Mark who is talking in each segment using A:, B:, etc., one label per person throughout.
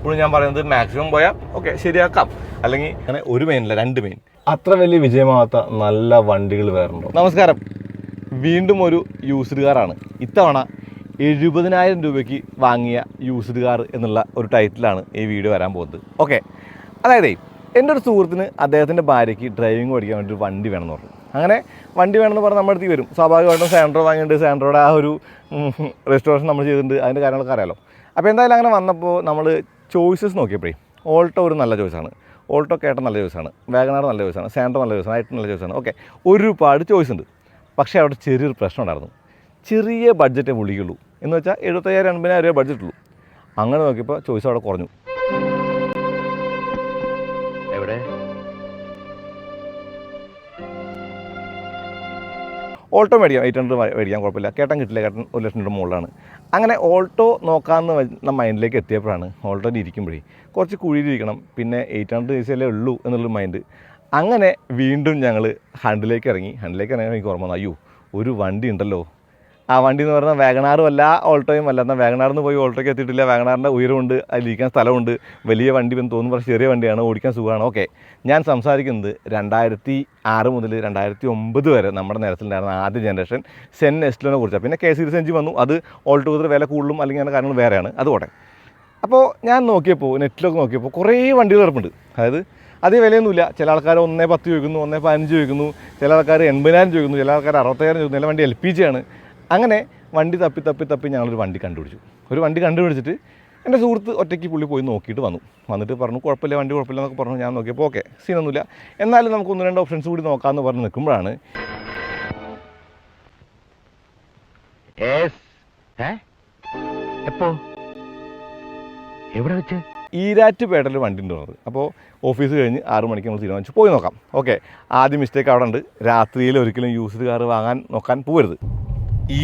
A: എപ്പോഴും ഞാൻ പറയുന്നത് മാക്സിമം പോയാൽ ഓക്കെ ശരിയാക്കാം, അല്ലെങ്കിൽ അങ്ങനെ ഒരു മെയിനല്ല 2 മെയിൻ. അത്ര വലിയ വിജയമാകാത്ത നല്ല വണ്ടികൾ വേറുണ്ടോ? നമസ്കാരം, വീണ്ടും ഒരു യൂസ്ഡ് കാറാണ്. ഇത്തവണ 70,000 രൂപയ്ക്ക് വാങ്ങിയ യൂസ്ഡ് കാർ എന്നുള്ള ഒരു ടൈറ്റിലാണ് ഈ വീഡിയോ വരാൻ പോകുന്നത്. ഓക്കെ, അതായത് എൻ്റെ ഒരു സുഹൃത്തിന് അദ്ദേഹത്തിൻ്റെ ഭാര്യയ്ക്ക് ഡ്രൈവിംഗ് പഠിക്കാൻ വേണ്ടി ഒരു വണ്ടി വേണമെന്ന് പറഞ്ഞു. അങ്ങനെ വണ്ടി വേണമെന്ന് പറഞ്ഞാൽ നമ്മുടെ അടുത്ത് വരും. സ്വാഭാവികമായിട്ടും സാൻഡ്രോ വാങ്ങിയിട്ടുണ്ട്, സാൻഡ്രോയുടെ ആ ഒരു രജിസ്ട്രേഷൻ നമ്മൾ ചെയ്തിട്ടുണ്ട്, അതിൻ്റെ കാര്യങ്ങളൊക്കെ അറിയാമല്ലോ. അപ്പോൾ എന്തായാലും അങ്ങനെ വന്നപ്പോൾ നമ്മൾ ചോയ്സസ് നോക്കിയപ്പോഴേ ഓൾട്ടോ ഒരു നല്ല ചോയ്സാണ്, ഓൾട്ടോ കേട്ട നല്ല ചോയ്സാണ്, വാഗണാർ നല്ല ചോയ്സാണ്, സാൻഡ്രോ നല്ല ചോയ്സാണ്, ഐ10 നല്ല ചോയ്സാണ്. ഓക്കെ, ഒരുപാട് ചോയ്സ് ഉണ്ട്. പക്ഷേ അവിടെ ചെറിയൊരു പ്രശ്നം ഉണ്ടായിരുന്നു. ചെറിയ ബഡ്ജറ്റേ വിളിക്കുള്ളൂ, എന്ന് വെച്ചാൽ 75,000-80,000 രൂപ ബഡ്ജറ്റുള്ളൂ. അങ്ങനെ നോക്കിയപ്പോൾ ചോയ്സ് അവിടെ കുറഞ്ഞു. എവിടെ ഓൾട്ടോ മേടിക്കാം, 800 മേടിക്കാം, കുഴപ്പമില്ല. കേട്ടൻ കിട്ടില്ല, കേട്ടൻ 1,00,000 രൂപ മുകളിലാണ്. അങ്ങനെ ഓൾട്ടോ നോക്കാമെന്ന് മൈൻഡിലേക്ക് എത്തിയപ്പോഴാണ് ഓൾട്ടോയിൽ ഇരിക്കുമ്പോഴേ കുറച്ച് കുഴിയിലിരിക്കണം, പിന്നെ 800 സീസല്ലേ ഉള്ളൂ എന്നുള്ളൊരു മൈൻഡ്. അങ്ങനെ വീണ്ടും ഞങ്ങൾ ഹണ്ടിലേക്ക് ഇറങ്ങി. ഹണ്ടിലേക്ക് ഇറങ്ങി എനിക്ക് ഓർമ്മ വന്നു, അയ്യോ ഒരു വണ്ടി ഉണ്ടല്ലോ. ആ വണ്ടി എന്ന് പറഞ്ഞാൽ വാഗണാറും അല്ല ഓൾട്ടോയും അല്ല. എന്നാൽ വാഗണാറിൽ നിന്ന് പോയി ഓൾട്ടോയ്ക്ക് എത്തിയിട്ടില്ല. വാഗണാറിൻ്റെ ഉയരമുണ്ട്, അതിലിരിക്കാൻ സ്ഥലമുണ്ട്, വലിയ വണ്ടി എന്ന് തോന്നുന്നു, പക്ഷേ ചെറിയ വണ്ടിയാണ്, ഓടിക്കാൻ സുഖമാണ്. ഓക്കെ, ഞാൻ സംസാരിക്കുന്നത് 2006 മുതൽ 2009 വരെ നമ്മുടെ നിരത്തിലുണ്ടായിരുന്ന ആദ്യ ജനറേഷൻ സെൻ എസ്റ്റിലോനെ കുറിച്ചാണ്. പിന്നെ കെ സീരീസ് എഞ്ചിൻ വന്നു, അത് ഓൾട്ടോ കൂടുതൽ വില കൂടുതലും അല്ലെങ്കിൽ അങ്ങനെ കാര്യങ്ങൾ വേറെയാണ്, അതുകൊണ്ടേ. അപ്പോൾ ഞാൻ നോക്കിയപ്പോൾ നെറ്റിലൊക്കെ നോക്കിയപ്പോൾ കുറേ വണ്ടികൾ കിടപ്പുണ്ട്. അതായത് അതേ വിലയൊന്നുമില്ല. ചില ആൾക്കാർ 1,10 ചോദിക്കുന്നു, 1,15 ചോദിക്കുന്നു, ചില ആൾക്കാർ 80,000 ചോദിക്കുന്നു, ചില ആൾക്കാർ 60,000 ചോദിക്കുന്നു. ചില വണ്ടി LPG ആണ്. അങ്ങനെ വണ്ടി തപ്പി ഞങ്ങളൊരു വണ്ടി കണ്ടുപിടിച്ചു. ഒരു വണ്ടി കണ്ടുപിടിച്ചിട്ട് എൻ്റെ സുഹൃത്ത് ഒറ്റയ്ക്ക് പുള്ളി പോയി നോക്കിയിട്ട് വന്നിട്ട് പറഞ്ഞു കുഴപ്പമില്ല, വണ്ടി കുഴപ്പമില്ല എന്നൊക്കെ പറഞ്ഞു. ഞാൻ നോക്കിയപ്പോൾ ഓക്കെ സീനൊന്നുമില്ല, എന്നാലും നമുക്ക് 1-2 ഓപ്ഷൻസ് കൂടി നോക്കാമെന്ന് പറഞ്ഞ് നിൽക്കുമ്പോഴാണ് എവിടെ വെച്ച് ഈരാറ്റുപേട്ടയിൽ വണ്ടി ഉണ്ട് പറഞ്ഞത്. അപ്പോൾ ഓഫീസ് കഴിഞ്ഞ് 6 മണിക്ക് നമ്മൾ തീരുമാനിച്ചു പോയി നോക്കാം. ഓക്കെ, ആദ്യം മിസ്റ്റേക്ക് അവിടെ ഉണ്ട്, രാത്രിയിൽ ഒരിക്കലും യൂസ്ഡ് കാർ വാങ്ങാൻ നോക്കാൻ പോകരുത്.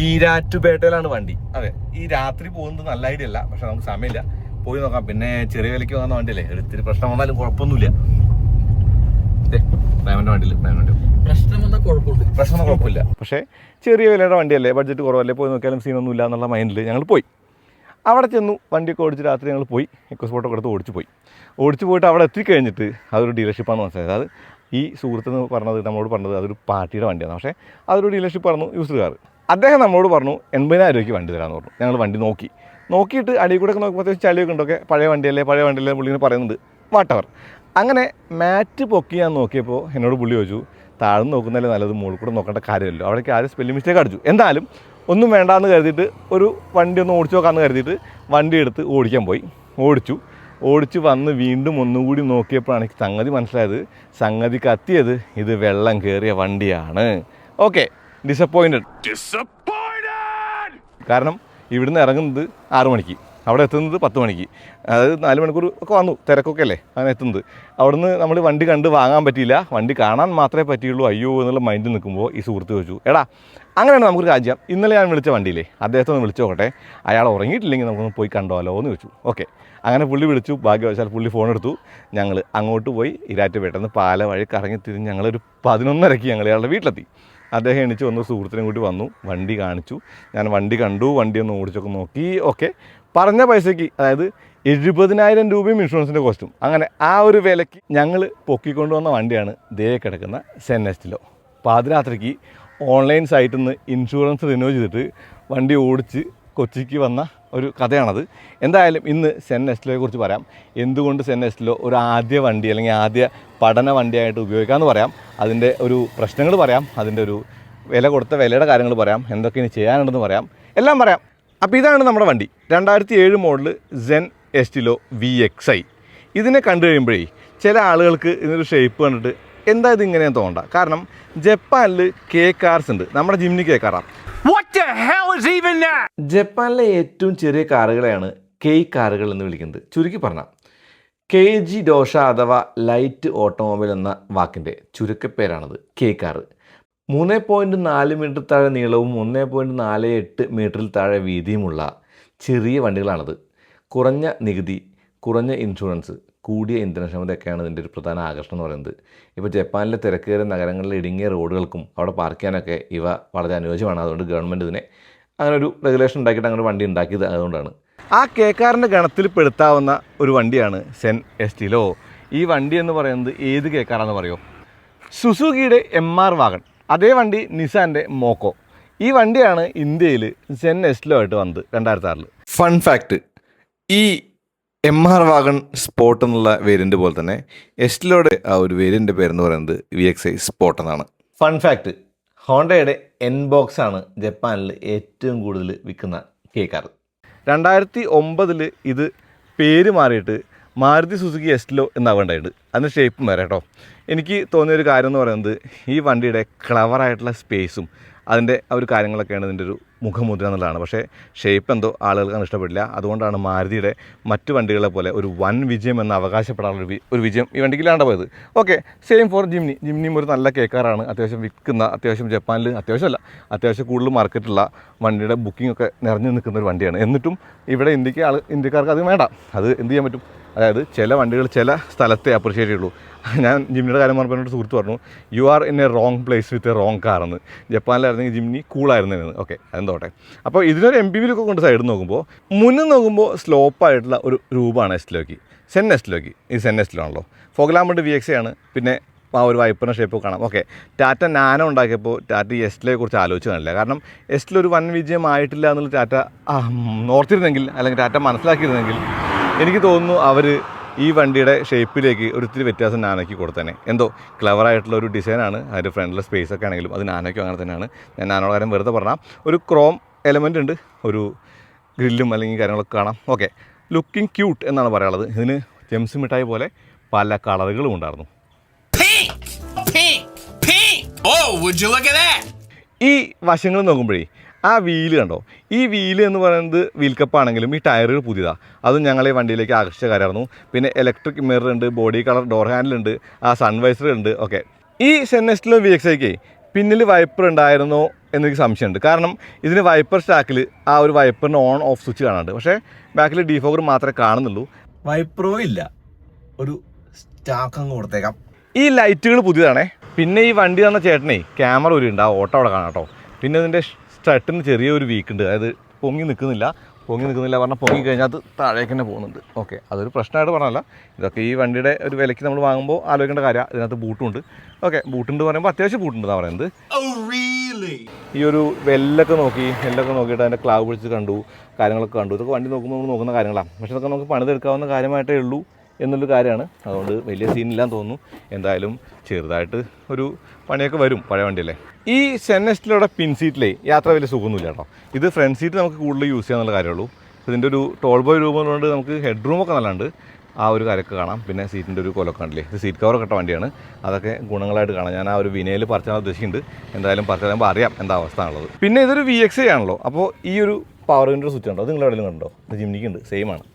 A: ഈരാറ്റുപേട്ടയിലാണ് വണ്ടി. അതെ, ഈ രാത്രി പോകുന്നത് നല്ല ഐഡിയ അല്ല, പക്ഷെ നമുക്ക് സമയമില്ല, പോയി നോക്കാം. പിന്നെ ചെറിയ വിലയ്ക്ക് വാങ്ങുന്ന വണ്ടിയല്ലേ, ഒത്തിരി പ്രശ്നം വന്നാലും കുഴപ്പമൊന്നുമില്ല. പ്രേമൻ്റെ വണ്ടിയിൽ പ്രശ്നം വന്നാൽ കുഴപ്പമില്ല, പക്ഷേ ചെറിയ വിലയുടെ വണ്ടിയല്ലേ, ബഡ്ജറ്റ് കുറവല്ലേ, പോയി നോക്കിയാലും സീനൊന്നുമില്ല എന്നുള്ള മൈൻഡിൽ ഞങ്ങൾ പോയി. അവിടെ ചെന്നു, വണ്ടിയൊക്കെ ഓടിച്ച് രാത്രി ഞങ്ങൾ പോയി, എക്കോസ്പോർട്ടൊക്കെ എടുത്ത് ഓടിച്ച് പോയിട്ട് അവിടെ എത്തിക്കഴിഞ്ഞിട്ട് അതൊരു ഡീലർഷിപ്പാണെന്ന് മനസ്സിലായത്. അത് ഈ സുഹൃത്തെന്ന് പറഞ്ഞത് നമ്മളോട് പറഞ്ഞത് അതൊരു പാർട്ടിയുടെ വണ്ടിയാണ്, പക്ഷേ അതൊരു ഡീലർഷിപ്പ് പറഞ്ഞു, യൂസ്ഡ് കാർ. അദ്ദേഹം നമ്മളോട് പറഞ്ഞു 80,000 രൂപയ്ക്ക് വണ്ടി തരാമെന്ന് പറഞ്ഞു. ഞങ്ങൾ വണ്ടി നോക്കിയിട്ട് അടിയിൽ കൂടെ ഒക്കെ നോക്കുമ്പോൾ ചളിയൊക്കെ ഉണ്ടൊക്കെ, പഴയ വണ്ടിയല്ലേ പുള്ളിനെ പറയുന്നുണ്ട്, വാട്ടവർ. അങ്ങനെ മാറ്റ് പൊക്കി ഞാൻ നോക്കിയപ്പോൾ എന്നോട് പുള്ളി ചോദിച്ചു, താഴ്ന്ന് നോക്കുന്നതല്ലേ നല്ലത്, മുകളിൽ കൂടെ നോക്കേണ്ട കാര്യമല്ലോ. അവിടേക്ക് ആരും സ്പെല്ലിംഗ് മിസ്റ്റേക്ക് അടിച്ചു. എന്തായാലും ഒന്നും വേണ്ടാന്ന് കരുതിയിട്ട് ഒരു വണ്ടി ഒന്ന് ഓടിച്ചു നോക്കാമെന്ന് കരുതിയിട്ട് വണ്ടി എടുത്ത് ഓടിക്കാൻ പോയി. ഓടിച്ച് വന്ന് വീണ്ടും ഒന്നുകൂടി നോക്കിയപ്പോഴാണ് എനിക്ക് സംഗതി മനസ്സിലായത്. സംഗതി കത്തിയത് ഇത് വെള്ളം കയറിയ വണ്ടിയാണ്. Okay, disappointed. കാരണം ഇവിടുന്ന് ഇറങ്ങുന്നത് 6 മണിക്ക്, അവിടെ എത്തുന്നത് 10 മണിക്ക്, അതായത് 4 മണിക്കൂർ ഒക്കെ വന്നു, തിരക്കൊക്കെ അല്ലേ അങ്ങനെ എത്തുന്നത്. അവിടുന്ന് നമ്മൾ വണ്ടി കണ്ട് വാങ്ങാൻ പറ്റിയില്ല, വണ്ടി കാണാൻ മാത്രമേ പറ്റിയുള്ളൂ. അയ്യോ എന്നുള്ള മൈൻഡിൽ നിൽക്കുമ്പോൾ ഈ സുഹൃത്ത് ചോദിച്ചു, എടാ അങ്ങനെയാണ് നമുക്കൊരു കാര്യം, ഇന്നലെ ഞാൻ വിളിച്ച വണ്ടിയില്ലേ അദ്ദേഹത്തെ ഒന്ന് വിളിച്ചു നോക്കട്ടെ, അയാൾ ഉറങ്ങിയിട്ടില്ലെങ്കിൽ നമുക്കൊന്ന് പോയി കണ്ടോലോ എന്ന് ചോദിച്ചു. ഓക്കെ, അങ്ങനെ പുള്ളി വിളിച്ചു. ഭാഗ്യവശാൽ പുള്ളി ഫോൺ എടുത്തു. ഞങ്ങൾ അങ്ങോട്ട് പോയി ഈരാറ്റുപേട്ടന്ന് പാല വഴി കറങ്ങി തിരിഞ്ഞ് ഞങ്ങളൊരു 11:30 ഞങ്ങൾ ഇയാളുടെ വീട്ടിലെത്തി. അദ്ദേഹം എണീച്ച് വന്നു, സുഹൃത്തിനും കൂടി വന്നു, വണ്ടി കാണിച്ചു. ഞാൻ വണ്ടി കണ്ടു, വണ്ടി ഒന്ന് ഓടിച്ചൊക്കെ നോക്കി. ഓക്കെ, പറഞ്ഞ പൈസയ്ക്ക്, അതായത് 70,000 രൂപയും ഇൻഷുറൻസിൻ്റെ കോസ്റ്റും, അങ്ങനെ ആ ഒരു വിലയ്ക്ക് ഞങ്ങൾ പൊക്കിക്കൊണ്ടുവന്ന വണ്ടിയാണ് ദേ കിടക്കുന്ന സെൻ എസ്റ്റിലോ. പാതിരാത്രിക്ക് ഓൺലൈൻ സൈറ്റിൽ നിന്ന് ഇൻഷുറൻസ് റിന്യൂ ചെയ്തിട്ട് വണ്ടി ഓടിച്ച് കൊച്ചിക്ക് വന്ന ഒരു കഥയാണത്. എന്തായാലും ഇന്ന് സെൻ എസ്റ്റിലോയെ കുറിച്ച് പറയാം. എന്തുകൊണ്ട് സെൻ എസ്റ്റിലോ ഒരു ആദ്യ വണ്ടി അല്ലെങ്കിൽ ആദ്യ പഠന വണ്ടിയായിട്ട് ഉപയോഗിക്കാമെന്ന് പറയാം. അതിൻ്റെ ഒരു പ്രശ്നങ്ങൾ പറയാം, അതിൻ്റെ ഒരു വില കൊടുത്ത വിലയുടെ കാര്യങ്ങൾ പറയാം, എന്തൊക്കെ ഇനി ചെയ്യാനുണ്ടെന്ന് പറയാം, എല്ലാം പറയാം. അപ്പോൾ ഇതാണ് നമ്മുടെ വണ്ടി, 2007 മോഡൽ സെൻ എസ്റ്റിലോ VXi. ഇതിനെ കണ്ടു കഴിയുമ്പോഴേ ചില ആളുകൾക്ക് ഇതിനൊരു ഷേപ്പ് കണ്ടിട്ട് എന്താ ഇതിങ്ങനെയെന്ന് തോന്നണ്ട. കാരണം ജപ്പാനിൽ കെ കാർസ് ഉണ്ട്, നമ്മുടെ ജിമ്നി കെ കാറാണ്. ജപ്പാനിലെ ഏറ്റവും ചെറിയ കാറുകളെയാണ് കെയ് കാറുകൾ എന്ന് വിളിക്കുന്നത്. ചുരുക്കി പറഞ്ഞാൽ KG ഡോഷ അഥവാ ലൈറ്റ് ഓട്ടോമൊബൈൽ എന്ന വാക്കിൻ്റെ ചുരുക്കപ്പേരാണത് കെ കാറ്. 3.4 മീറ്റർ താഴെ നീളവും 1.48 മീറ്ററിൽ താഴെ വീതിയുമുള്ള ചെറിയ വണ്ടികളാണത്. കുറഞ്ഞ നികുതി, കുറഞ്ഞ ഇൻഷുറൻസ്, കൂടിയ ഇന്ധനക്ഷമതയൊക്കെയാണ് ഇതിൻ്റെ ഒരു പ്രധാന ആകർഷണം എന്ന് പറയുന്നത്. ഇപ്പോൾ ജപ്പാനിലെ തിരക്കേറിയ നഗരങ്ങളിലെ ഇടുങ്ങിയ റോഡുകൾക്കും അവിടെ പാർക്ക് ചെയ്യാനൊക്കെ ഇവ വളരെ അനുയോജ്യമാണ്. അതുകൊണ്ട് ഗവൺമെൻറ് ഇതിനെ അങ്ങനെ ഒരു റെഗുലേഷൻ ഉണ്ടാക്കിയിട്ട് അങ്ങനെ വണ്ടി ഉണ്ടാക്കിയത് അതുകൊണ്ടാണ്. ആ കേക്കാറിൻ്റെ ഗണത്തിൽ പെടുത്താവുന്ന ഒരു വണ്ടിയാണ് സെൻ എസ്റ്റിലോ. ഈ വണ്ടി എന്ന് പറയുന്നത് ഏത് കേക്കാറാണെന്ന് പറയുമോ? സുസുക്കിയുടെ MR വാഗൺ, അതേ വണ്ടി നിസാൻ്റെ മോക്കോ. ഈ വണ്ടിയാണ് ഇന്ത്യയിൽ സെൻ എസ്റ്റിലോ ആയിട്ട് വന്നത് 2006. ഫൺ ഫാക്റ്റ്, ഈ MR വാഗൺ സ്പോട്ട് എന്നുള്ള വേരിയൻ്റ് പോലെ തന്നെ എസ്റ്റിലോയുടെ ആ ഒരു വേരിയൻ്റെ പേരെന്ന് പറയുന്നത് VXi സ്പോട്ട് എന്നാണ്. ഫൺ ഫാക്റ്റ്, ഹോണ്ടയുടെ N-ബോക്സ് ആണ് ജപ്പാനിൽ ഏറ്റവും കൂടുതൽ വിൽക്കുന്ന കേക്കാർ. 2009 ഇത് പേര് മാറിയിട്ട് മാരുതി സുസുക്കി എസ്റ്റിലോ എന്നാവേണ്ടായിട്ട്. അതിന് ഷേപ്പും വരെ കേട്ടോ. എനിക്ക് തോന്നിയൊരു കാര്യം എന്ന് പറയുന്നത് ഈ വണ്ടിയുടെ ക്ലവറായിട്ടുള്ള സ്പേസും അതിൻ്റെ ആ ഒരു കാര്യങ്ങളൊക്കെയാണ് ഇതിൻ്റെ ഒരു മുഖമുദ്ര എന്നുള്ളതാണ്. പക്ഷേ ഷേപ്പ് എന്തോ ആളുകൾക്ക് ഇഷ്ടപ്പെടില്ല. അതുകൊണ്ടാണ് മാരുതിയുടെ മറ്റു വണ്ടികളെ പോലെ ഒരു വൻ വിജയം എന്ന് അവകാശപ്പെടാനുള്ള ഒരു വിജയം ഈ വണ്ടിക്കില്ലാണ്ട് പോയത്. Okay, same for Jimny. ജിംനിയും ഒരു നല്ല കേക്കാറാണ്. അത്യാവശ്യം വിൽക്കുന്ന, അത്യാവശ്യം ജപ്പാനിൽ അത്യാവശ്യം കൂടുതൽ മാർക്കറ്റുള്ള വണ്ടിയുടെ ബുക്കിംഗ് ഒക്കെ നിറഞ്ഞു നിൽക്കുന്ന ഒരു വണ്ടിയാണ്. എന്നിട്ടും ഇവിടെ ഇന്ത്യക്കാർക്ക് അത് വേണ്ട. അത് എന്ത് ചെയ്യാൻ പറ്റും? അതായത് ചില വണ്ടികൾ ചില സ്ഥലത്തെ അപ്രിഷ്യേറ്റ് ചെയ്യുള്ളൂ. ഞാൻ ജിംനിയുടെ കാര്യം പറഞ്ഞപ്പോൾ സുഹൃത്ത് പറഞ്ഞു, you are in A wrong place with a wrong car എന്ന്. ജപ്പാനിലായിരുന്നെങ്കിൽ ജിംനി കൂളായിരുന്നേന്ന്. ഓക്കെ, അതെന്തോട്ടെ. അപ്പോൾ ഇതിനൊരു MPV ലുക്ക് കൊണ്ട് സൈഡിൽ നോക്കുമ്പോൾ, മുന്നിൽ നോക്കുമ്പോൾ സ്ലോപ്പായിട്ടുള്ള ഒരു രൂപമാണ് എസ്റ്റിലോക്ക്, സെൻ എസ്റ്റിലോക്ക്. ഈ സെൻ എസ്റ്റിലാണല്ലോ. ഫോഗ്ലാമ്പ് VXi ആണ്. പിന്നെ ആ ഒരു വൈപ്പറിൻ്റെ ഷേപ്പ് കാണാം. ഓക്കെ, ടാറ്റ നാനോ ഉണ്ടാക്കിയപ്പോൾ ടാറ്റ ഈ എസ്റ്റിലെ കുറിച്ച് ആലോചിച്ച് കാണില്ല. കാരണം എസ്റ്റിലൊരു വൻ വിജയം ആയിട്ടില്ല എന്നുള്ള ടാറ്റ ഓർത്തിരുന്നെങ്കിൽ, അല്ലെങ്കിൽ ടാറ്റ മനസ്സിലാക്കിയിരുന്നെങ്കിൽ എനിക്ക് തോന്നുന്നു അവർ ഈ വണ്ടിയുടെ ഷേപ്പിലേക്ക് ഒരിത്തിരി വ്യത്യാസം നാനോയ്ക്ക് കൊടുത്തന്നെ. എന്തോ ക്ലവറായിട്ടുള്ള ഒരു ഡിസൈനാണ്. അതിൻ്റെ ഫ്രണ്ടിലെ സ്പേസൊക്കെ ആണെങ്കിലും അത് നാനോയ്ക്കും അങ്ങനെ തന്നെയാണ്. ഞാൻ നാനോയുടെ കാര്യം വെറുതെ പറഞ്ഞാൽ ഒരു ക്രോം എലമെൻ്റ് ഉണ്ട്, ഒരു ഗ്രില്ലും അല്ലെങ്കിൽ കാര്യങ്ങളൊക്കെ കാണാം. ഓക്കെ, ലുക്കിംഗ് ക്യൂട്ട് എന്നാണ് പറയാനുള്ളത്. ഇതിന് ജെംസ് മിഠായി പോലെ പല കളറുകളും ഉണ്ടായിരുന്നു. ഈ വശങ്ങൾ നോക്കുമ്പോഴേ ആ വീല് കണ്ടോ? ഈ വീല് എന്ന് പറയുന്നത് വീൽ കപ്പാണെങ്കിലും ഈ ടയറുകൾ പുതിയതാണ്. അതും ഞങ്ങളെ വണ്ടിയിലേക്ക് ആകർഷിച്ച കാര്യമായിരുന്നു. പിന്നെ ഇലക്ട്രിക് മിറർ ഉണ്ട്, ബോഡി കളർ ഡോർ ഹാൻഡിലുണ്ട്, ആ സൺവൈസർ ഉണ്ട്. ഓക്കെ, ഈ സെൻ എസ്റ്റിലോ VXiക്ക് പിന്നിൽ വൈപ്പർ ഉണ്ടായിരുന്നോ എന്നെനിക്ക് സംശയമുണ്ട്. കാരണം ഇതിന് വൈപ്പർ സ്റ്റാക്കിൽ ആ ഒരു വൈപ്പറിന് ഓൺ ഓഫ് സ്വിച്ച് കാണാനുണ്ട്. പക്ഷേ ബാക്കിൽ ഡീഫോഗർ മാത്രമേ കാണുന്നുള്ളൂ, വൈപ്പറോ ഇല്ല. ഒരു സ്റ്റാക്ക് അങ്ങ് കൊടുത്തേക്കാം. ഈ ലൈറ്റുകൾ പുതിയതാണേ. പിന്നെ ഈ വണ്ടി തന്ന ചേട്ടനേ ക്യാമറ ഒരു ഉണ്ട്, ആ ഓട്ടോ അവിടെ കാണാം കേട്ടോ. പിന്നെ ഇതിൻ്റെ സ്ട്രട്ടിന് ചെറിയൊരു വീക്കുണ്ട്. അതായത് പൊങ്ങി നിൽക്കുന്നില്ല പറഞ്ഞാൽ പൊങ്ങി കഴിഞ്ഞാൽ അത് താഴേക്ക് തന്നെ പോകുന്നുണ്ട്. ഓക്കെ, അതൊരു പ്രശ്നമായിട്ട് പറഞ്ഞല്ല. ഇതൊക്കെ ഈ വണ്ടിയുടെ ഒരു വിലയ്ക്ക് നമ്മൾ വാങ്ങുമ്പോൾ ആലോചിക്കേണ്ട കാര്യമാണ്. ഇതിനകത്ത് ബൂട്ടുണ്ട്. ഓക്കെ, ബൂട്ടുണ്ട് പറയുമ്പോൾ അത്യാവശ്യം ബൂട്ടുണ്ടെന്നാണ് പറയുന്നത്. ഈ ഒരു വെല്ലൊക്കെ നോക്കിയിട്ട് അതിൻ്റെ ക്ലാവ് പിടിച്ച് കണ്ടു, കാര്യങ്ങളൊക്കെ കണ്ടു. ഇതൊക്കെ വണ്ടി നോക്കുമ്പോൾ നമ്മൾ നോക്കുന്ന കാര്യങ്ങളാണ്. പക്ഷേ ഇതൊക്കെ നമുക്ക് പണിതെടുക്കാവുന്ന കാര്യമായിട്ടേ ഉള്ളൂ എന്നുള്ളൊരു കാര്യമാണ്. അതുകൊണ്ട് വലിയ സീനില്ലാന്ന് തോന്നുന്നു. എന്തായാലും ചെറുതായിട്ട് ഒരു പണിയൊക്കെ വരും പഴയ വണ്ടിയല്ലേ. ഈ സെൻ എസ്റ്റിലൂടെ പിൻ സീറ്റിലേ യാത്ര വലിയ സുഖമൊന്നുമില്ല കേട്ടോ. ഇത് ഫ്രണ്ട് സീറ്റ് നമുക്ക് കൂടുതൽ യൂസ് ചെയ്യാന്നുള്ള കാര്യമുള്ളൂ. ഇതിൻ്റെ ഒരു ടോൾ ബോയ് രൂപം കൊണ്ട് നമുക്ക് ഹെഡ് റൂമൊക്കെ നല്ലതുണ്ട്. ആ ഒരു കാര്യമൊക്കെ കാണാം. പിന്നെ സീറ്റിൻ്റെ ഒരു കൊലൊക്കെ കണ്ടില്ലേ, ഇത് സീറ്റ് കവറൊക്കെ ഇട്ട വണ്ടിയാണ്. അതൊക്കെ ഗുണങ്ങളായിട്ട് കാണാം. ഞാൻ ആ ഒരു വിനയിൽ പറിച്ചാൽ ഉദ്ദേശിക്കുന്നുണ്ട്. എന്തായാലും പറിച്ചാൽ അറിയാം എന്താ അവസ്ഥ ഉള്ളത്. പിന്നെ ഇതൊരു VXi ആണല്ലോ. അപ്പോൾ ഈ ഒരു പവർ വിൻഡോ സ്വിച്ച് ഉണ്ടോ? അത് നിങ്ങൾ എവിടെയെങ്കിലും കണ്ടോ? ഇത് ജിംനിക്കുണ്ട്, സെയിം ആണ്,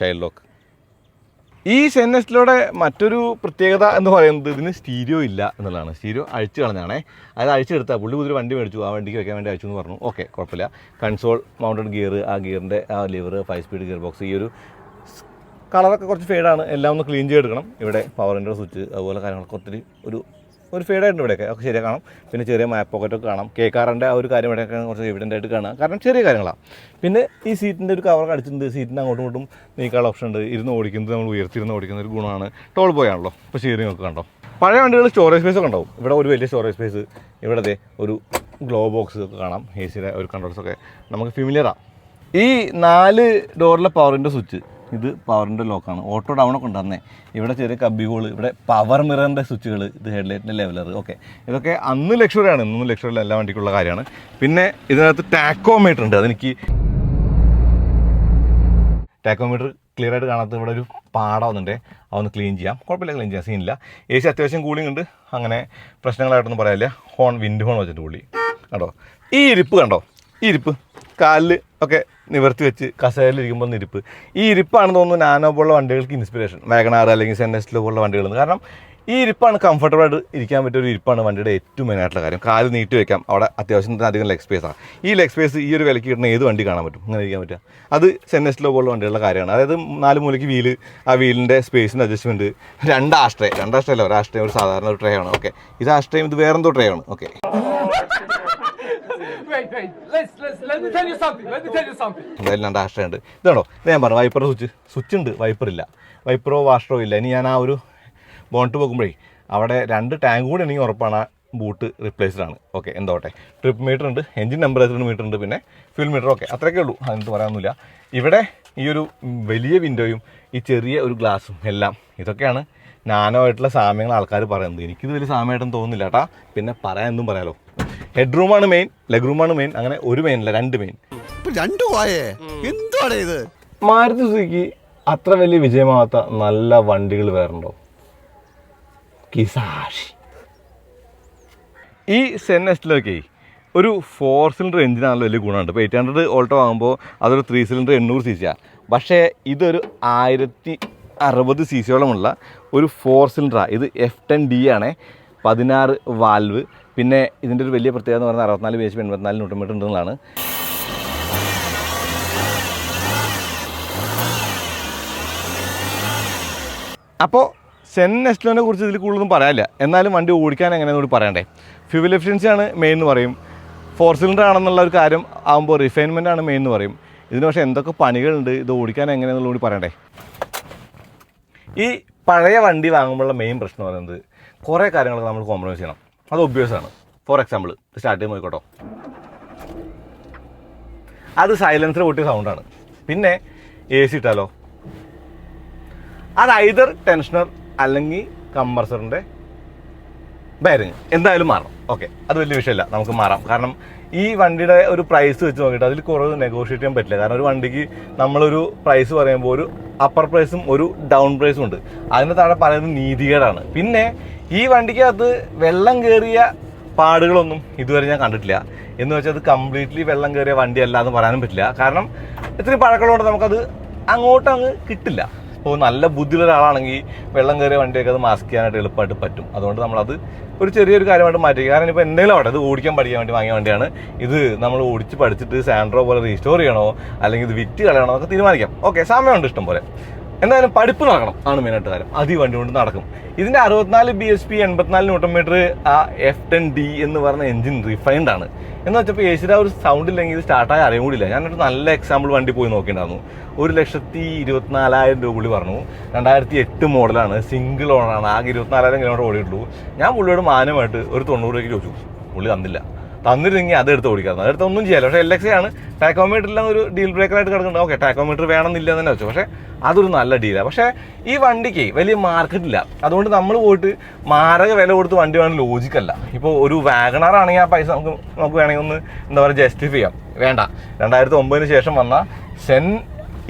A: ചൈൽഡ് ലോക്ക്. ഈ സെൻ എസ്റ്റിലോടെ മറ്റൊരു പ്രത്യേകത എന്ന് പറയുന്നത് ഇതിന് സ്റ്റീരിയോ ഇല്ല എന്നുള്ളതാണ്. സ്റ്റീരിയോ അഴിച്ചു കളഞ്ഞാണേ. അത് അഴിച്ചെടുത്താൽ പുള്ളി പുതിയൊരു വണ്ടി മേടിച്ചു, ആ വണ്ടിക്ക് വെക്കാൻ വേണ്ടി അയച്ചു എന്ന് പറഞ്ഞു. ഓക്കെ, കുഴപ്പമില്ല. കൺസോൾ മൗണ്ടഡ് ഗിയർ, ആ ഗിയറിൻ്റെ ആ ലിവർ, 5 സ്പീഡ് ഗിയർ ബോക്സ്. ഈ ഒരു കളറൊക്കെ കുറച്ച് ഫെയ്ഡാണ്. എല്ലാം ഒന്ന് ക്ലീൻ ചെയ്തെടുക്കണം. ഇവിടെ പവറിൻ്റെ സ്വിച്ച് അതുപോലെ കാര്യങ്ങളൊക്കെ ഒത്തിരി ഒരു ഫെയ്ഡായിട്ടുണ്ട് ഇവിടെയൊക്കെ. ഒക്കെ ശരിയാ കാണാം. പിന്നെ ചെറിയ മാപ്പ് പോക്കറ്റൊക്കെ കാണാം. കേക്കാറിൻ്റെ ആ ഒരു കാര്യം ഇവിടെയൊക്കെ കുറച്ച് എവിഡൻ്റ് ആയിട്ട് കാണാം. കാരണം ചെറിയ കാര്യങ്ങളാണ്. പിന്നെ ഈ സീറ്റിൻ്റെ ഒരു കവറൊക്കെ അടിച്ചിട്ടുണ്ട്. സീറ്റിന് അങ്ങോട്ടും ഇങ്ങോട്ടും നീക്കാനുള്ള ഓപ്ഷൻ ഉണ്ട്. ഇരുന്ന് ഓടിക്കുന്നത് നമ്മൾ ഉയർത്തിരുന്ന് ഓടിക്കുന്ന ഒരു ഗുണമാണ്. ടോൾ ബോയ് ആണല്ലോ. ഇപ്പോൾ സ്റ്റീറിംഗ് ഒക്കെ കണ്ടോ. പഴയ വണ്ടികൾ സ്റ്റോറേജ് സ്പേസ് ഒക്കെ ഉണ്ടാവും. ഇവിടെ ഒരു വലിയ സ്റ്റോറേജ് സ്പേസ്, ഇവിടത്തെ ഒരു ഗ്ലോ ബോക്സ് ഒക്കെ കാണാം. AC-യുടെ ഒരു കൺട്രോൾസൊക്കെ നമുക്ക് ഫെമിലിയറാണ്. ഈ 4 ഡോറിലെ പവറിൻ്റെ സ്വിച്ച്, ഇത് പവറിൻ്റെ ലോക്കാണ്. ഓട്ടോ ഡൗണൊക്കെ ഉണ്ടായിരുന്നേ. ഇവിടെ ചെറിയ കബി ഹോൾ, ഇവിടെ പവർ മിററിൻ്റെ സ്വിച്ചുകൾ, ഇത് ഹെഡ്ലൈറ്റിൻ്റെ ലെവലർ. ഓക്കെ, ഇതൊക്കെ അന്ന് ലക്ഷറിയാണ്, ഇന്നും ലക്ഷറിയുള്ള എല്ലാ വണ്ടിക്കുള്ള കാര്യമാണ്. പിന്നെ ഇതിനകത്ത് ടാക്കോമീറ്റർ ഉണ്ട്. അതെനിക്ക് ടാക്കോമീറ്റർ ക്ലിയർ ആയിട്ട് കാണാത്ത ഇവിടെ ഒരു പാടം വന്നിട്ട് അതൊന്ന് ക്ലീൻ ചെയ്യാം. കുഴപ്പമില്ല, ക്ലീൻ ചെയ്യാൻ സീനില്ല. AC അത്യാവശ്യം കൂളിംഗ് ഉണ്ട്. അങ്ങനെ പ്രശ്നങ്ങളായിട്ടൊന്നും പറയാനില്ല. വിൻഡ് ഹോൺ വെച്ചിട്ട് പുള്ളി കണ്ടോ. ഈ ഇരിപ്പ് കണ്ടോ, ഈ ഇരിപ്പ് കാലിൽ ഒക്കെ നിവർത്തി വെച്ച് കസേരയിലിരിക്കുമ്പോൾ ഇരിപ്പ്. ഈ ഇരിപ്പാണെന്ന് തോന്നുന്നു നാനോ പോലുള്ള വണ്ടികൾക്ക് ഇൻസ്പിറേഷൻ, വാഗണാർ അല്ലെങ്കിൽ സെൻ എസ്റ്റിലോ പോലുള്ള വണ്ടികൾ. കാരണം ഈ ഇരിപ്പാണ് കംഫർട്ടബിളായിട്ട് ഇരിക്കാൻ പറ്റിയ ഒരു ഇരിപ്പാണ് വണ്ടിയുടെ ഏറ്റവും മെയിനായിട്ടുള്ള കാര്യം. കാല് നീട്ടി വെക്കാം. അവിടെ അത്യാവശ്യം അധികം ലെഗ് സ്പേസാണ്. ഈ ലെഗ് സ്പേസ് ഈ ഒരു വിലയ്ക്ക് കിട്ടുന്ന ഏത് വണ്ടി കാണാൻ പറ്റും, അങ്ങനെ ഇരിക്കാൻ പറ്റുക. അത് സെൻ എസ്റ്റിലോ പോലുള്ള വണ്ടികളുടെ കാര്യമാണ്. അതായത് 4 മൂലയ്ക്ക് വീല്, ആ വീലിൻ്റെ സ്പേസിൻ്റെ അഡ്ജസ്റ്റ്മെൻറ്റ്, 2 ആഷ്ട്രേ അല്ല, ഒരു ആഷ്ട്രേ ഒരു സാധാരണ ഒരു ട്രേ ആണ്. ഓക്കെ, ഇത് ആഷ്ട്രയും ഇത് വേറെന്തോ ട്രേ ആണ്. Okay,
B: Wait. Let me tell you something.
A: എന്തായാലും രണ്ട് ആശ്രയമുണ്ട്. ഇതാണോ ഇത് ഞാൻ പറഞ്ഞു വൈപ്പർ സ്വിച്ച് ഉണ്ട്, വൈപ്പറില്ല, വൈപ്പറോ വാഷറോ ഇല്ല. ഇനി ഞാൻ ആ ഒരു ബോണ്ട് പോകുമ്പോഴേ അവിടെ 2 ടാങ്ക് കൂടി എനിക്ക് ഉറപ്പാണ് ആ ബൂട്ട് റിപ്ലേസ്ഡ് ആണ്. ഓക്കെ എന്തോട്ടെ, ട്രിപ്പ് മീറ്റർ ഉണ്ട്, എഞ്ചിൻ ടെമ്പറേച്ചർ മീറ്റർ ഉണ്ട്, പിന്നെ ഫ്യൂൽ മീറ്റർ. ഓക്കെ അത്രയൊക്കെ ഉള്ളൂ, അതിനകത്ത് പറയാനൊന്നുമില്ല. ഇവിടെ ഈ ഒരു വലിയ വിൻഡോയും ഈ ചെറിയ ഒരു ഗ്ലാസും എല്ലാം ഇതൊക്കെയാണ് നാനോ ആയിട്ടുള്ള സാമ്യങ്ങൾ ആൾക്കാർ പറയുന്നത്. എനിക്കിത് വലിയ സാമ്യമായിട്ടൊന്നും തോന്നുന്നില്ല കേട്ടാ. പിന്നെ പറയാൻ എന്തും പറയാലോ. ഹെഡ് റൂമാണ് മെയിൻ, ലെഗ് റൂമാണ് മെയിൻ, അങ്ങനെ ഒരു മെയിൻ അല്ല 2 മെയിൻ.
C: ഇത്
A: മാരുതി സുസുക്കി അത്ര വലിയ വിജയമാകാത്ത നല്ല വണ്ടികൾ വേറുണ്ടോ? കിസാഷി. ഈ സെൻ എസ്റ്റിലൊക്കെ ഒരു 4 സിലിണ്ടർ എഞ്ചിനാണല്ലോ വലിയ ഗുണമുണ്ട്. ഇപ്പോൾ 800 ഓൾട്ടോ ആകുമ്പോൾ അതൊരു 3 സിലിണ്ടർ 800 cc ആണ്. പക്ഷേ ഇതൊരു 1060 cc-യോളമുള്ള ഒരു 4 സിലിണ്ടറാണ്. ഇത് F10D ആണ്, 16 വാൽവ്. പിന്നെ ഇതിൻ്റെ ഒരു വലിയ പ്രത്യേകത എന്ന് പറഞ്ഞാൽ 64 bhp 84 Nm ഉണ്ടെന്നുള്ളതാണ്. അപ്പോൾ സെൻ എസ്റ്റിലോനെ കുറിച്ച് ഇതിൽ കൂടുതലൊന്നും പറയാനില്ല. എന്നാലും വണ്ടി ഓടിക്കാൻ എങ്ങനെയാണെന്ന് കൂടി പറയണ്ടേ. ഫ്യൂവൽ എഫിഷ്യൻസിയാണ് മെയിൻ എന്ന് പറയും. 4 സിലിണ്ടർ ആണെന്നുള്ള ഒരു കാര്യം ആകുമ്പോൾ റിഫൈൻമെൻ്റ് ആണ് മെയിൻ എന്ന് പറയും. ഇതിന് പക്ഷേ എന്തൊക്കെ പണികളുണ്ട്, ഇത് ഓടിക്കാൻ എങ്ങനെയാണെന്നുള്ള കൂടി പറയണ്ടേ. ഈ പഴയ വണ്ടി വാങ്ങുമ്പോഴുള്ള മെയിൻ പ്രശ്നം എന്ന് പറയുന്നത് കുറേ കാര്യങ്ങളൊക്കെ നമ്മൾ കോംപ്രമൈസ് ചെയ്യണം. അത് ഒബ്വിയസ് ആണ്. ഫോർ എക്സാമ്പിൾ സ്റ്റാർട്ട് ചെയ്യുമ്പോൾ നോക്കട്ടോ, അത് സൈലൻസർ പൊട്ടിയ സൗണ്ടാണ്. പിന്നെ AC ഇട്ടാലോ, അത് ഐദർ ടെൻഷനർ അല്ലെങ്കിൽ കംപ്രസറിൻ്റെ ബെയറിങ് എന്തായാലും മാറണം. ഓക്കെ അത് വലിയ വിഷയമല്ല, നമുക്ക് മാറാം. കാരണം ഈ വണ്ടിയുടെ ഒരു പ്രൈസ് വെച്ച് നോക്കിയിട്ട് അതിൽ കുറവ് നെഗോഷിയേറ്റ് ചെയ്യാൻ പറ്റില്ല. കാരണം ഒരു വണ്ടിക്ക് നമ്മളൊരു പ്രൈസ് പറയുമ്പോൾ ഒരു അപ്പർ പ്രൈസും ഒരു ഡൗൺ പ്രൈസും ഉണ്ട്. അതിന് താഴെ പറയുന്നത് നീതികേടാണ്. പിന്നെ ഈ വണ്ടിക്കകത്ത് വെള്ളം കയറിയ പാടുകളൊന്നും ഇതുവരെ ഞാൻ കണ്ടിട്ടില്ല. എന്ന് വെച്ചാൽ അത് കംപ്ലീറ്റ്ലി വെള്ളം കയറിയ വണ്ടിയല്ല എന്ന് പറയാനും പറ്റില്ല. കാരണം ഇത്തിരി പഴക്കമുള്ളതുകൊണ്ട് നമുക്കത് അങ്ങ് കിട്ടില്ല. ഇപ്പോൾ നല്ല ബുദ്ധിയുള്ള ഒരാളാണെങ്കിൽ വെള്ളം കയറിയ വണ്ടിയൊക്കെ അത് മാസ്ക് ചെയ്യാനായിട്ട് എളുപ്പമായിട്ട് പറ്റും. അതുകൊണ്ട് നമ്മളത് ഒരു ചെറിയൊരു കാര്യമായിട്ട് മാറ്റി. കാരണം ഇപ്പോൾ എന്തെങ്കിലും ആവട്ടെ, ഇത് ഓടിക്കാൻ പഠിക്കാൻ വേണ്ടി വാങ്ങിയ വണ്ടിയാണ്. ഇത് നമ്മൾ ഓടിച്ച് പഠിച്ചിട്ട് സാൻഡ്രോ പോലെ റീസ്റ്റോർ ചെയ്യണോ അല്ലെങ്കിൽ ഇത് വിറ്റ് കളയണോ എന്നൊക്കെ തീരുമാനിക്കാം. ഓക്കെ സമയമുണ്ട് ഇഷ്ടം പോലെ. എന്തായാലും പഠിപ്പ് നടക്കണം ആണ് മെയിനായിട്ട് കാര്യം. അത് ഈ വണ്ടി കൊണ്ട് നടക്കും. ഇതിൻ്റെ 64 bhp 84 Nm ആ F10D എന്ന് പറഞ്ഞ എഞ്ചിൻ റിഫൈൻഡ് ആണ്. എന്ന് വെച്ചപ്പോൾ AC ഒരു സൗണ്ട് ഇല്ലെങ്കിൽ ഇത് സ്റ്റാർട്ടായി അറിയാൻ കൂടിയില്ല. ഞാനൊരു നല്ല എക്സാമ്പിൾ വണ്ടി പോയി നോക്കിയിട്ടുണ്ടായിരുന്നു. 1,24,000 രൂപ പുള്ളി പറഞ്ഞു. 2008 മോഡലാണ്, സിംഗിൾ ഓണറാണ്, ആകെ 24,000 കിലോമീറ്റർ ഓടിയിട്ടുള്ളൂ. ഞാൻ പുള്ളിയോട് മാന്യമായിട്ട് ഒരു 90 രൂപയ്ക്ക് ചോദിച്ചു. പുള്ളി തന്നിരുന്നെങ്കിൽ അതെടുത്ത് ഓടിക്കാറുണ്ട്. അതെടുത്ത് ഒന്നും ചെയ്യാമല്ലോ. പക്ഷേ LX ആണ്. ടാക്കോമീറ്ററിലാണ് ഒരു ഡീൽ ബ്രേക്കറായിട്ട് കിടക്കുന്നുണ്ട്. ഓക്കെ ടാക്കോമീറ്റർ വേണമെന്നില്ല എന്ന് തന്നെ വെച്ചു. പക്ഷേ അതൊരു നല്ല ഡീലാണ്. പക്ഷേ ഈ വണ്ടിക്ക് വലിയ മാർക്കറ്റില്ല. അതുകൊണ്ട് നമ്മൾ പോയിട്ട് മാരക വില കൊടുത്ത് വണ്ടി വേണം ലോജിക്കല്ല. ഇപ്പോൾ ഒരു വാഗണർ ആണെങ്കിൽ ആ പൈസ നമുക്ക് വേണമെങ്കിൽ ഒന്ന് എന്താ പറയുക ജസ്റ്റിഫൈ ചെയ്യാം. വേണ്ട, 2009 ശേഷം വന്ന സെൻ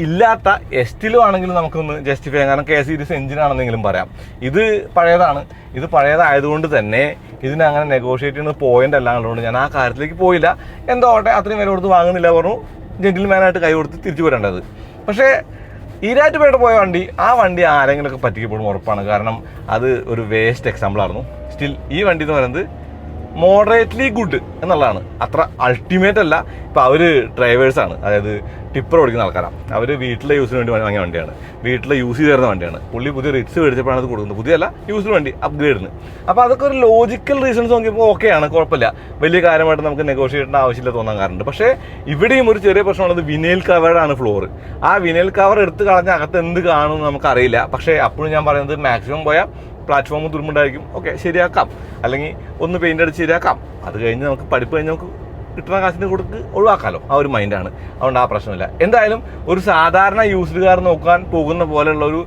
A: ഇല്ലാത്ത എസ്റ്റിലും ആണെങ്കിലും നമുക്കൊന്ന് ജസ്റ്റിഫൈ ചെയ്യാം. കാരണം K സീരീസ് എഞ്ചിനാണെന്നെങ്കിലും പറയാം. ഇത് പഴയതാണ്. ഇത് പഴയതായതുകൊണ്ട് തന്നെ ഇതിന് അങ്ങനെ നെഗോഷിയേറ്റ് ചെയ്യുന്ന പോയിന്റ് അല്ല ഉള്ളതുകൊണ്ട് ഞാൻ ആ കാര്യത്തിലേക്ക് പോയില്ല. എന്തോ ആട്ടെ, അത്രയും വില കൊടുത്ത് വാങ്ങുന്നില്ല പറഞ്ഞു. ജെന്റിൽമാനായിട്ട് കൈ കൊടുത്ത് തിരിച്ചു വരേണ്ടത്. പക്ഷേ ഈരാറ്റുപേട്ട പോയ വണ്ടി, ആ വണ്ടി ആരെങ്കിലുമൊക്കെ പറ്റിക്കപ്പോഴും ഉറപ്പാണ്. കാരണം അത് ഒരു വേസ്റ്റ് എക്സാമ്പിളായിരുന്നു. സ്റ്റിൽ ഈ വണ്ടി എന്ന് പറയുന്നത് മോഡറേറ്റ്ലി ഗുഡ് എന്നുള്ളതാണ്. അത്ര അൾട്ടിമേറ്റ് അല്ല. ഇപ്പോൾ അവർ ഡ്രൈവേഴ്സാണ്, അതായത് ടിപ്പർ ഓടിക്കുന്ന ആൾക്കാരാണ്. അവർ വീട്ടിലെ യൂസിന് വേണ്ടി വാങ്ങിയ വണ്ടിയാണ്, വീട്ടിലെ യൂസ് ചെയ്ത് തരുന്ന വണ്ടിയാണ്. പുള്ളി പുതിയ റിറ്റ്സ് മേടിച്ചപ്പോഴാണ് അത് കൊടുക്കുന്നത്. പുതിയല്ല, യൂസിന് വേണ്ടി അപ്ഗ്രേഡിന്. അപ്പോൾ അതൊക്കെ ഒരു ലോജിക്കൽ റീസൺസ് നോക്കിയപ്പോൾ ഓക്കെയാണ്, കുഴപ്പമില്ല. വലിയ കാര്യമായിട്ട് നമുക്ക് നെഗോഷിയേറ്റ് ആവശ്യമില്ല തോന്നാൻ കാരണമുണ്ട്. പക്ഷേ ഇവിടെയും ഒരു ചെറിയ പ്രശ്നമുള്ളത് വിനൈൽ കവേർഡാണ് ഫ്ലോർ. ആ വിനൈൽ കവർ എടുത്ത് കളഞ്ഞ അകത്ത് എന്ത് കാണുമെന്ന് നമുക്കറിയില്ല. പക്ഷേ അപ്പോഴും ഞാൻ പറയുന്നത് മാക്സിമം പോയാൽ പ്ലാറ്റ്ഫോം തുരുമ്പുണ്ടായിരിക്കും. ഓക്കെ ശരിയാക്കാം, അല്ലെങ്കിൽ ഒന്ന് പെയിൻ്റ് അടിച്ച് ശരിയാക്കാം. അത് കഴിഞ്ഞ് നമുക്ക് പഠിപ്പ് കഴിഞ്ഞ് നമുക്ക് കിട്ടുന്ന കാശിൻ്റെ കൊടുത്ത് ഒഴിവാക്കാമല്ലോ, ആ ഒരു മൈൻഡാണ്. അതുകൊണ്ട് ആ പ്രശ്നമില്ല. എന്തായാലും ഒരു സാധാരണ യൂസ്ഡുകാർ നോക്കാൻ പോകുന്ന പോലെയുള്ള ഒരു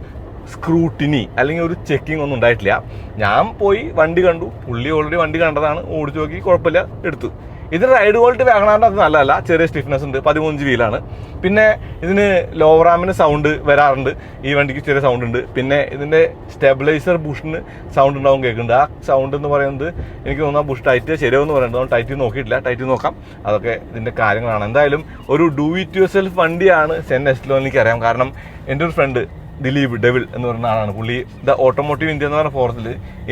A: സ്ക്രൂട്ടിനി അല്ലെങ്കിൽ ഒരു ചെക്കിംഗ് ഒന്നും ഉണ്ടായിട്ടില്ല. ഞാൻ പോയി വണ്ടി കണ്ടു, പുള്ളി ഓൾറെഡി വണ്ടി കണ്ടതാണ്, ഓടിച്ചു നോക്കി, കുഴപ്പമില്ല, എടുത്തു. ഇതിന് റൈഡ് ക്വാളിറ്റി വാഗണാറിൻ്റെ അത് നല്ലതല്ല, ചെറിയ സ്റ്റിഫ്നെസ് ഉണ്ട്, 13 വീലാണ്. പിന്നെ ഇതിന് ലോ റാമിന് സൗണ്ട് വരാറുണ്ട്, ഈ വണ്ടിക്ക് ചെറിയ സൗണ്ട് ഉണ്ട്. പിന്നെ ഇതിൻ്റെ സ്റ്റെബിലൈസർ ബുഷിന് സൗണ്ട് ഉണ്ടാവും, കേൾക്കുന്നുണ്ട്. ആ സൗണ്ട് എന്ന് പറയുന്നത് എനിക്ക് തോന്നുന്നു ബുഷ് ടൈറ്റ് ശരിയാവെന്ന് പറയുന്നത്. അതുകൊണ്ട് ടൈറ്റ് നോക്കിയിട്ടില്ല, ടൈറ്റ് നോക്കാം. അതൊക്കെ ഇതിൻ്റെ കാര്യങ്ങളാണ്. എന്തായാലും ഒരു ഡു ഇറ്റ് യുവർ സെൽഫ് വണ്ടിയാണ് സെൻ എസ്റ്റിലോ എനിക്കറിയാം. കാരണം എൻ്റെ ഒരു ഫ്രണ്ട് ദിലീപ് ഡെവിൾ എന്ന് പറയുന്ന ആളാണ്. പുള്ളി ദ ഓട്ടോമോട്ടീവ് ഇന്ത്യ എന്ന് പറഞ്ഞ ഫോറത്തിൽ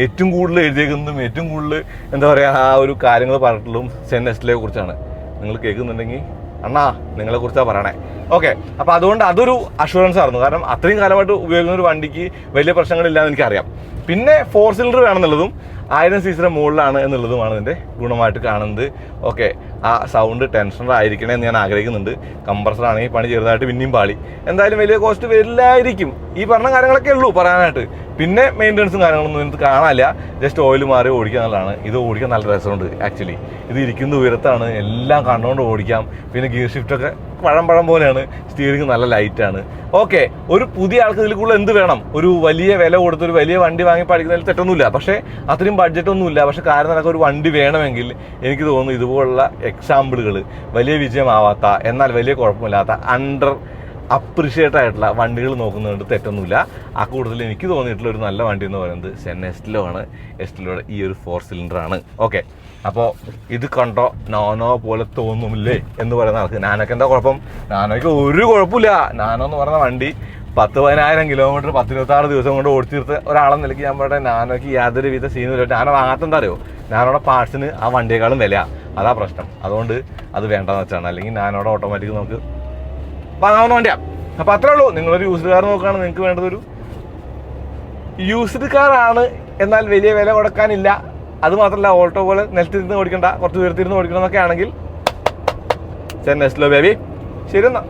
A: ഏറ്റവും കൂടുതൽ എഴുതിയേക്കുന്നതും ഏറ്റവും കൂടുതൽ എന്താ പറയുക ആ ഒരു കാര്യങ്ങൾ പറഞ്ഞിട്ടുള്ളതും സെൻ എസ്റ്റിലെ കുറിച്ചാണ്. നിങ്ങൾ കേൾക്കുന്നുണ്ടെങ്കിൽ അണ്ണാ നിങ്ങളെക്കുറിച്ചാണ് പറയണേ. ഓക്കെ. അപ്പോൾ അതുകൊണ്ട് അതൊരു അഷുറൻസ് ആയിരുന്നു. കാരണം അത്രയും കാലമായിട്ട് ഉപയോഗിക്കുന്ന ഒരു വണ്ടിക്ക് വലിയ പ്രശ്നങ്ങളില്ലാന്ന് എനിക്കറിയാം. പിന്നെ 4 സിലിണ്ടർ വേണമെന്നുള്ളതും 1000 cc മുകളിലാണ് എന്നുള്ളതുമാണ് ഇതിൻ്റെ ഗുണമായിട്ട് കാണുന്നത്. ഓക്കെ, ആ സൗണ്ട് ടെൻഷനർ ആയിരിക്കണേ എന്ന് ഞാൻ ആഗ്രഹിക്കുന്നുണ്ട്. കംപ്രസറാണെങ്കിൽ പണി ചെറുതായിട്ട് പിന്നെയും പാളി. എന്തായാലും വലിയ കോസ്റ്റ് വരില്ലായിരിക്കും. ഈ പറഞ്ഞ കാര്യങ്ങളൊക്കെ ഉള്ളൂ പറയാനായിട്ട്. പിന്നെ മെയിൻ്റനൻസും കാര്യങ്ങളൊന്നും എനിക്ക് കാണാനില്ല. ജസ്റ്റ് ഓയിൽ മാറി ഓടിക്കുക എന്നുള്ളതാണ്. ഇത് ഓടിക്കാൻ നല്ല രസമുണ്ട് ആക്ച്വലി. ഇത് ഇരിക്കുന്ന ഉയരത്താണ്, എല്ലാം കണ്ടുകൊണ്ട് ഓടിക്കാം. പിന്നെ ഗിയർ ഷിഫ്റ്റൊക്കെ പഴം പോലെയാണ്. സ്റ്റിയറിംഗ് നല്ല ലൈറ്റാണ്. ഓക്കെ, ഒരു പുതിയ ആൾക്ക് ഇതിൽ കൂടുതൽ എന്ത് വേണം? ഒരു വലിയ വില കൊടുത്തൊരു വലിയ വണ്ടി വാങ്ങി പഠിക്കുന്നതിൽ തെറ്റൊന്നുമില്ല. പക്ഷേ അത്രയും ബഡ്ജറ്റൊന്നുമില്ല. പക്ഷേ കാരണം നിനക്ക് ഒരു വണ്ടി വേണമെങ്കിൽ എനിക്ക് തോന്നുന്നു ഇതുപോലുള്ള എക്സാമ്പിളുകൾ വലിയ വിജയമാവാത്ത എന്നാൽ വലിയ കുഴപ്പമില്ലാത്ത അണ്ടർ അപ്രിഷിയേറ്റ് ആയിട്ടുള്ള വണ്ടികൾ നോക്കുന്നതുകൊണ്ട് തെറ്റൊന്നുമില്ല. ആ കൂടുതൽ എനിക്ക് തോന്നിയിട്ടുള്ള ഒരു നല്ല വണ്ടി എന്ന് പറയുന്നത് സെൻ എസ്റ്റിലോ ആണ്. എസ്റ്റിലോയുടെ ഈ ഒരു 4 സിലിണ്ടറാണ്. ഓക്കെ, അപ്പോൾ ഇത് കണ്ടോ നാനോ പോലെ തോന്നുമില്ലേ എന്ന് പറയുന്ന ആൾക്ക് നാനോക്ക് എന്താ കുഴപ്പം? നാനോയ്ക്ക് ഒരു കുഴപ്പമില്ല. നാനോ എന്ന് പറയുന്ന വണ്ടി 10,000 കിലോമീറ്റർ 26 ദിവസം കൊണ്ട് ഓടിച്ചീർത്ത് ഒരാളെന്ന നിലയ്ക്ക് ഞാൻ പറയട്ടെ നാനോയ്ക്ക് യാതൊരു വിധ സീനും ഇല്ല. നാനോ വാങ്ങാത്തെന്താ അറിയോ? നാനോയുടെ പാർട്സിന് ആ വണ്ടിയേക്കാളും വില. അതാ പ്രശ്നം. അതുകൊണ്ട് അത് വേണ്ടെന്ന് വെച്ചാണ്. അല്ലെങ്കിൽ നാനോയുടെ ഓട്ടോമാറ്റിക് നമുക്ക് വാങ്ങാവുന്ന വണ്ടിയാണ്. അപ്പോൾ അത്രേ ഉള്ളൂ. നിങ്ങളൊരു യൂസ്ഡ് കാർ നോക്കുകയാണ്, നിങ്ങൾക്ക് വേണ്ടതൊരു യൂസ്ഡ് കാറാണ്, എന്നാൽ വലിയ വില കൊടുക്കാനില്ല. അതുമാത്രമല്ല ഓൾട്ടോ പോലെ നിലത്തിരുന്ന് ഓടിക്കണ്ട, കുറച്ച് ഉയർത്തിരുന്ന് ഓടിക്കണം എന്നൊക്കെ ആണെങ്കിൽ സെൻ എസ്റ്റിലോ ബേബി. ശരി എന്നാൽ.